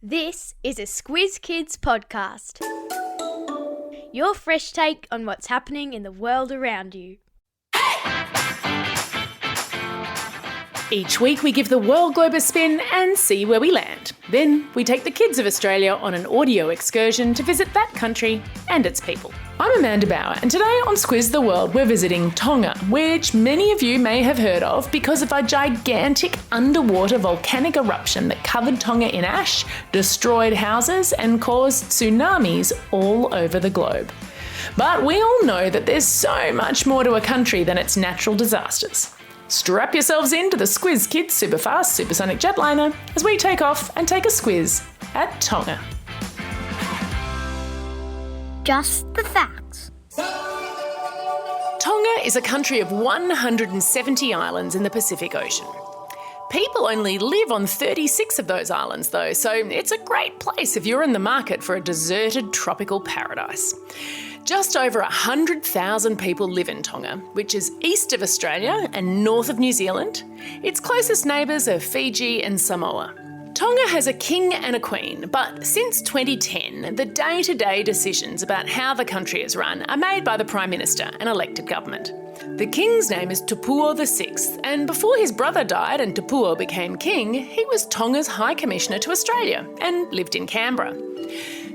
This is a Squiz Kids podcast. Your fresh take on what's happening in the world around you. Each week we give the world globe a spin and see where we land. Then we take the kids of Australia on an audio excursion to visit that country and its people. I'm Amanda Bauer, and today on Squiz the World we're visiting Tonga, which many of you may have heard of because of a gigantic underwater volcanic eruption that covered Tonga in ash, destroyed houses and caused tsunamis all over the globe. But we all know that there's so much more to a country than its natural disasters. Strap yourselves into the Squiz Kids Superfast Supersonic Jetliner as we take off and take a squiz at Tonga. Just the facts. Tonga is a country of 170 islands in the Pacific Ocean. People only live on 36 of those islands though, so it's a great place if you're in the market for a deserted tropical paradise. Just over 100,000 people live in Tonga, which is east of Australia and north of New Zealand. Its closest neighbours are Fiji and Samoa. Tonga has a king and a queen, but since 2010, the day-to-day decisions about how the country is run are made by the Prime Minister and elected government. The king's name is Tupua VI, and before his brother died and Tupua became king, he was Tonga's High Commissioner to Australia and lived in Canberra.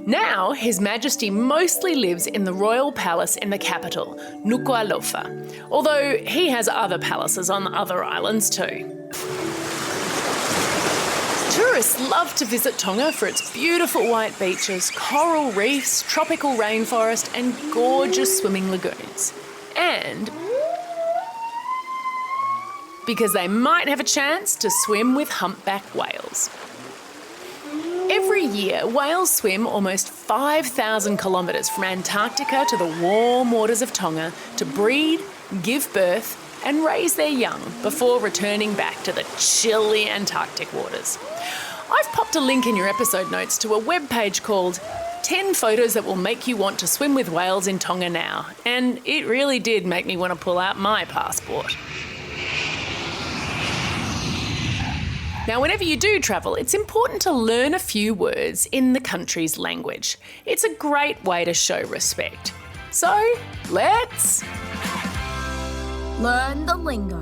Now, His Majesty mostly lives in the royal palace in the capital, Nuku'alofa, although he has other palaces on other islands too. Tourists love to visit Tonga for its beautiful white beaches, coral reefs, tropical rainforest and gorgeous swimming lagoons. And because they might have a chance to swim with humpback whales. Every year, whales swim almost 5,000 kilometres from Antarctica to the warm waters of Tonga to breed, give birth and raise their young before returning back to the chilly Antarctic waters. I've popped a link in your episode notes to a webpage called 10 Photos That Will Make You Want to Swim with Whales in Tonga Now, and it really did make me want to pull out my passport. Now, whenever you do travel, it's important to learn a few words in the country's language. It's a great way to show respect. So, let's learn the lingo.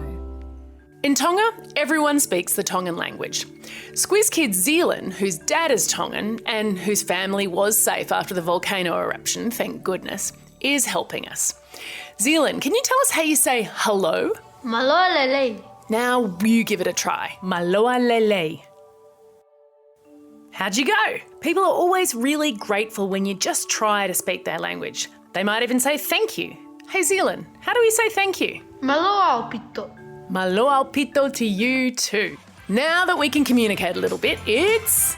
In Tonga, everyone speaks the Tongan language. Squiz Kid Zealand, whose dad is Tongan and whose family was safe after the volcano eruption, thank goodness, is helping us. Zealand, can you tell us how you say hello? Maloa lele. Now you give it a try. Maloa lele. How'd you go? People are always really grateful when you just try to speak their language. They might even say thank you. Hey Zealand, how do we say thank you? Maloa pito. Maloa pito to you too. Now that we can communicate a little bit, it's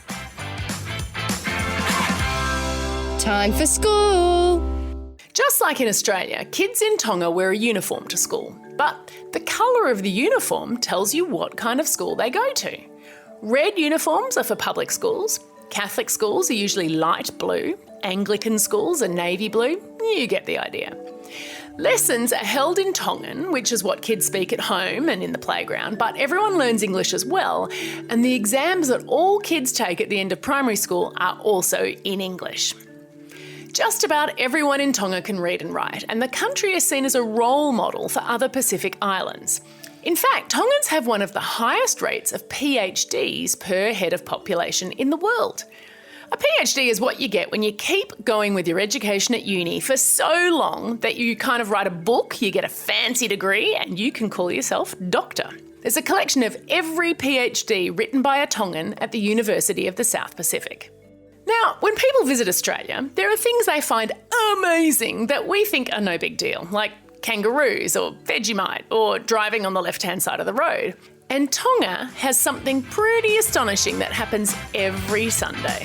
time for school. Just like in Australia, kids in Tonga wear a uniform to school, but the colour of the uniform tells you what kind of school they go to. Red uniforms are for public schools, Catholic schools are usually light blue, Anglican schools are navy blue, you get the idea. Lessons are held in Tongan, which is what kids speak at home and in the playground, but everyone learns English as well, and the exams that all kids take at the end of primary school are also in English. Just about everyone in Tonga can read and write, and the country is seen as a role model for other Pacific islands. In fact, Tongans have one of the highest rates of PhDs per head of population in the world. A PhD is what you get when you keep going with your education at uni for so long that you kind of write a book, you get a fancy degree, and you can call yourself doctor. There's a collection of every PhD written by a Tongan at the University of the South Pacific. Now, when people visit Australia, there are things they find amazing that we think are no big deal, like kangaroos or Vegemite or driving on the left-hand side of the road. And Tonga has something pretty astonishing that happens every Sunday.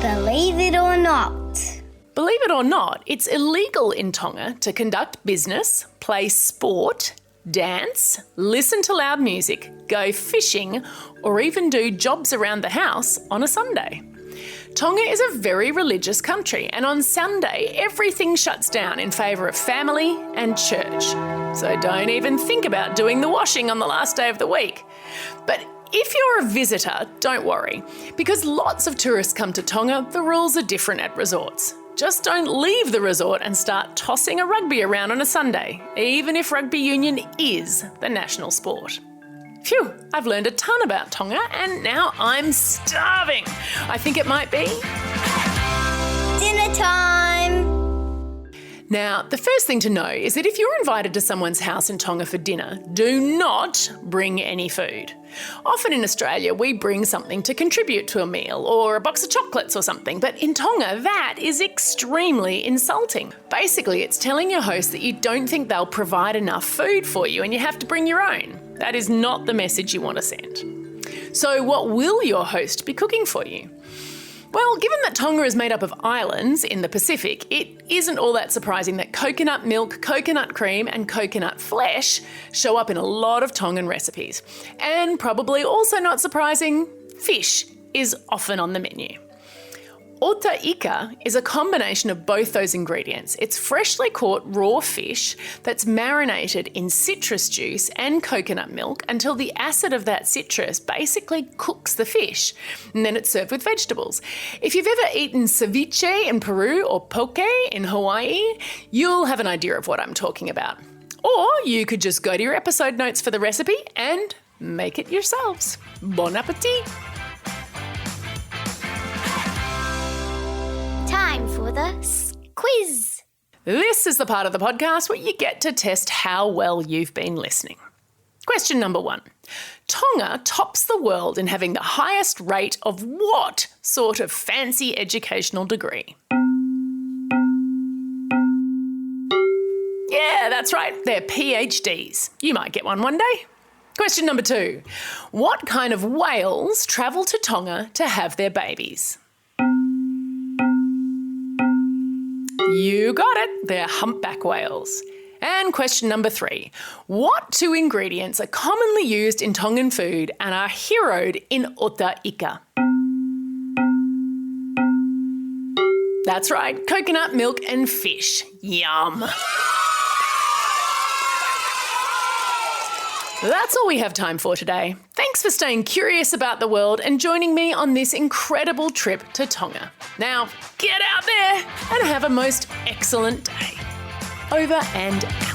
Believe it or not. Believe it or not, it's illegal in Tonga to conduct business, play sport, dance, listen to loud music, go fishing, or even do jobs around the house on a Sunday. Tonga is a very religious country, and on Sunday, everything shuts down in favour of family and church. So don't even think about doing the washing on the last day of the week. But If you're a visitor, don't worry. Because lots of tourists come to Tonga, the rules are different at resorts. Just don't leave the resort and start tossing a rugby around on a Sunday, even if rugby union is the national sport. Phew, I've learned a ton about Tonga and now I'm starving. I think it might be Dinner time! Now, the first thing to know is that if you're invited to someone's house in Tonga for dinner, do not bring any food. Often in Australia, we bring something to contribute to a meal or a box of chocolates or something, but in Tonga, that is extremely insulting. Basically, it's telling your host that you don't think they'll provide enough food for you and you have to bring your own. That is not the message you want to send. So what will your host be cooking for you? Well, given that Tonga is made up of islands in the Pacific, it isn't all that surprising that coconut milk, coconut cream and coconut flesh show up in a lot of Tongan recipes. And probably also not surprising, fish is often on the menu. Ota ika is a combination of both those ingredients. It's freshly caught raw fish that's marinated in citrus juice and coconut milk until the acid of that citrus basically cooks the fish, and then it's served with vegetables. If you've ever eaten ceviche in Peru or poke in Hawaii, you'll have an idea of what I'm talking about. Or you could just go to your episode notes for the recipe and make it yourselves. Bon appetit! Time for the quiz. This is the part of the podcast where you get to test how well you've been listening. Question number 1. Tonga tops the world in having the highest rate of what sort of fancy educational degree? Yeah, that's right. They're PhDs. You might get one day. Question number 2. What kind of whales travel to Tonga to have their babies? You got it, they're humpback whales. And question number 3, what 2 ingredients are commonly used in Tongan food and are heroed in ota ika? That's right, coconut milk and fish. Yum. That's all we have time for today. Thanks for staying curious about the world and joining me on this incredible trip to Tonga. Now, get out there and have a most excellent day. Over and out.